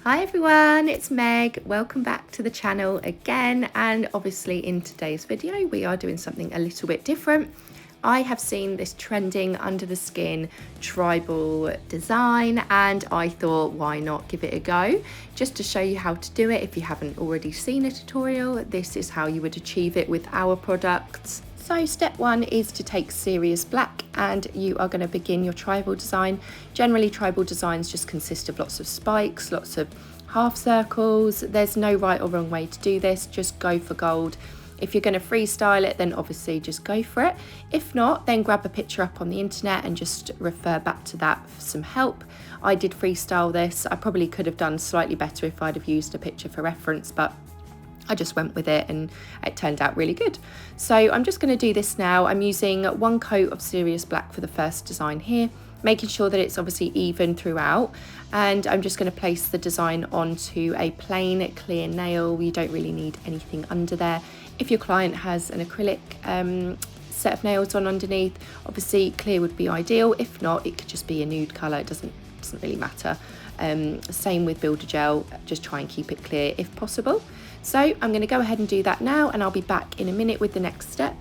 Hi everyone, it's Meg. Welcome back to the channel again, and obviously in today's video we are doing something a little bit different. I have seen this trending under the skin tribal design and I thought why not give it a go, just to show you how to do it. If you haven't already seen a tutorial, this is how you would achieve it with our products. So step one is to take Serious Black and you are going to begin your tribal design. Generally tribal designs just consist of lots of spikes, lots of half circles. There's no right or wrong way to do this, just go for gold. If you're going to freestyle it, then obviously just go for it. If not, then grab a picture up on the internet and just refer back to that for some help. I did freestyle this. I probably could have done slightly better if I'd have used a picture for reference, but I just went with it and it turned out really good. So I'm just going to do this now. I'm using one coat of Serious Black for the first design here, making sure that it's obviously even throughout. And I'm just going to place the design onto a plain clear nail. You don't really need anything under there. If your client has an acrylic set of nails on underneath, obviously clear would be ideal. If not, it could just be a nude colour. It doesn't really matter. Same with Builder Gel, just try and keep it clear if possible. So I'm going to go ahead and do that now, and I'll be back in a minute with the next step.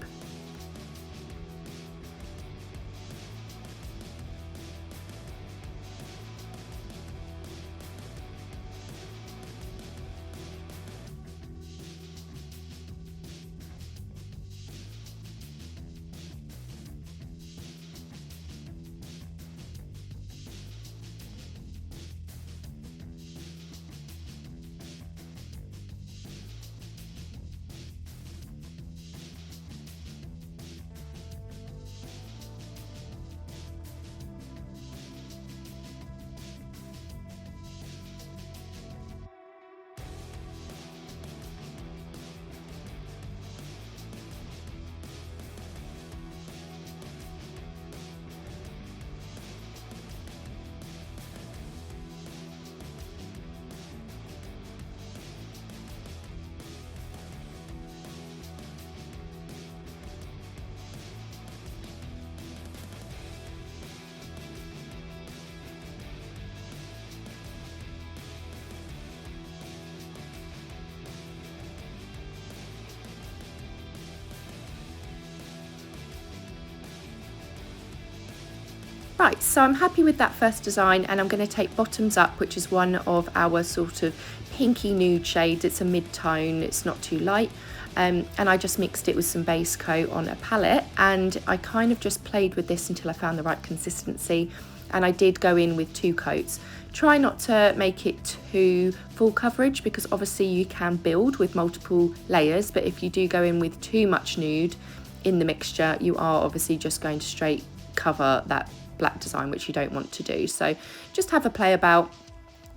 Right, so I'm happy with that first design, and I'm going to take Bottoms Up, which is one of our sort of pinky nude shades. It's a mid-tone, it's not too light, and I just mixed it with some base coat on a palette, and I kind of just played with this until I found the right consistency, and I did go in with 2 coats. Try not to make it too full coverage, because obviously you can build with multiple layers, but if you do go in with too much nude in the mixture, you are obviously just going to straight cover that black design, which you don't want to do. So just have a play about,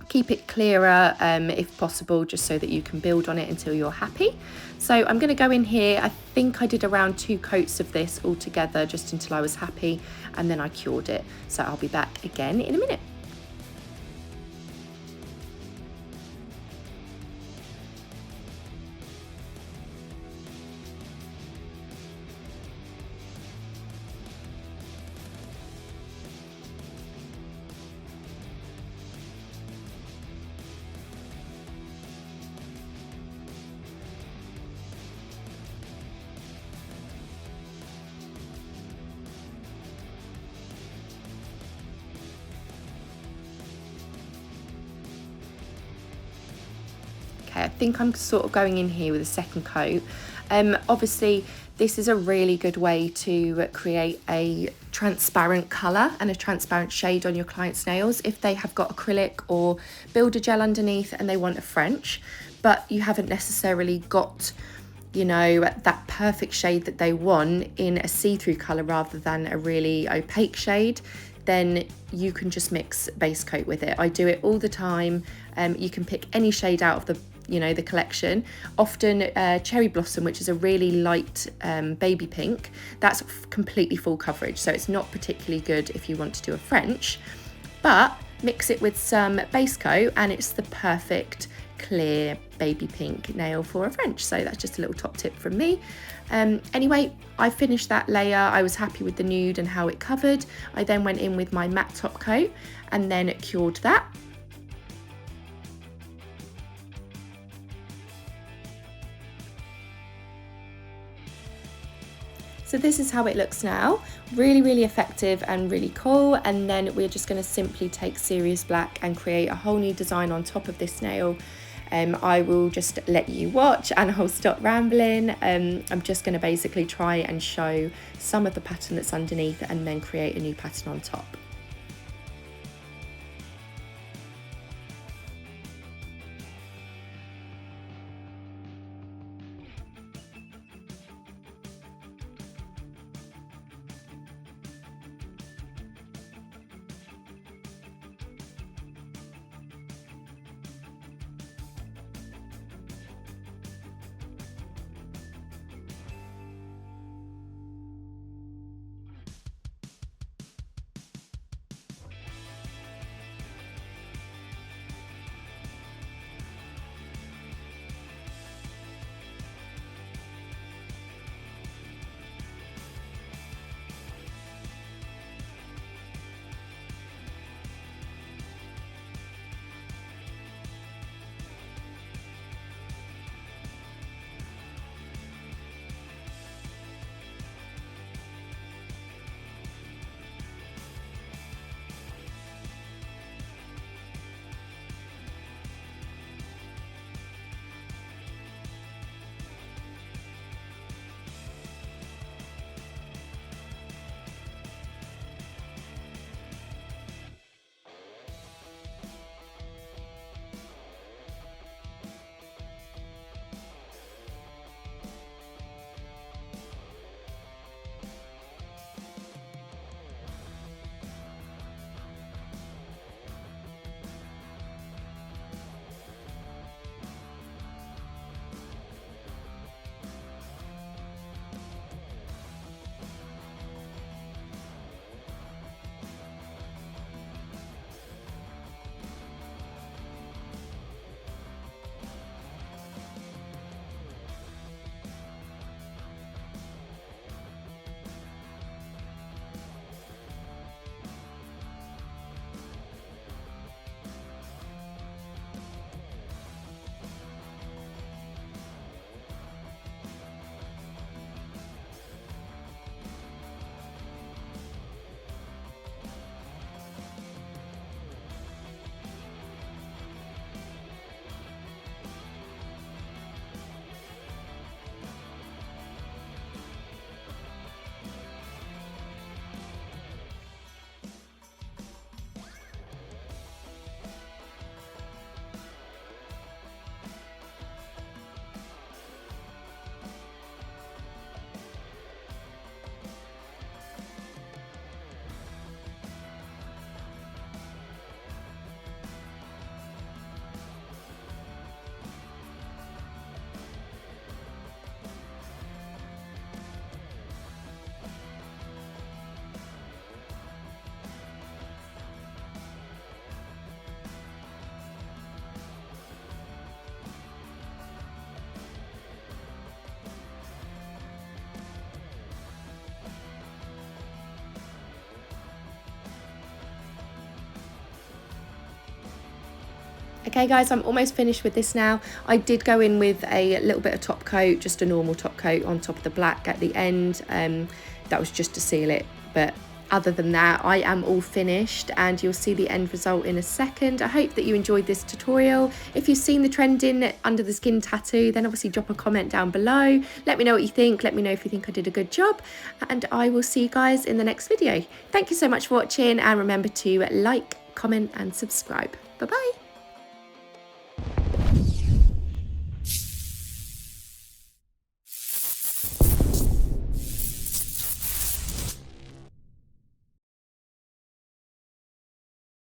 keep it clearer if possible, just so that you can build on it until you're happy. So I'm going to go in here. I think I did around 2 coats of this all together just until I was happy, and then I cured it. So I'll be back again in a minute. Okay, I think I'm sort of going in here with a second coat. Obviously this is a really good way to create a transparent colour and a transparent shade on your client's nails if they have got acrylic or Builder Gel underneath and they want a French, but you haven't necessarily got, you know, that perfect shade that they want in a see-through colour rather than a really opaque shade. Then you can just mix base coat with it. I do it all the time. You can pick any shade out of the the collection. Often Cherry Blossom, which is a really light baby pink, that's completely full coverage, so it's not particularly good if you want to do a French, but mix it with some base coat and it's the perfect clear baby pink nail for a French. So that's just a little top tip from me. Anyway, I finished that layer. I was happy with the nude and how it covered. I then went in with my matte top coat and then cured that. So this is how it looks now. Really, really effective and really cool. And then we're just going to simply take Serious Black and create a whole new design on top of this nail. I will just let you watch and I'll stop rambling. I'm just going to basically try and show some of the pattern that's underneath and then create a new pattern on top. Okay guys, I'm almost finished with this now. I did go in with a little bit of top coat, just a normal top coat on top of the black at the end. That was just to seal it, but other than that, I am all finished and you'll see the end result in a second. I hope that you enjoyed this tutorial. If you've seen the trending under the skin tattoo, then obviously drop a comment down below. Let me know what you think. Let me know if you think I did a good job, and I will see you guys in the next video. Thank you so much for watching, and remember to like, comment and subscribe. Bye bye.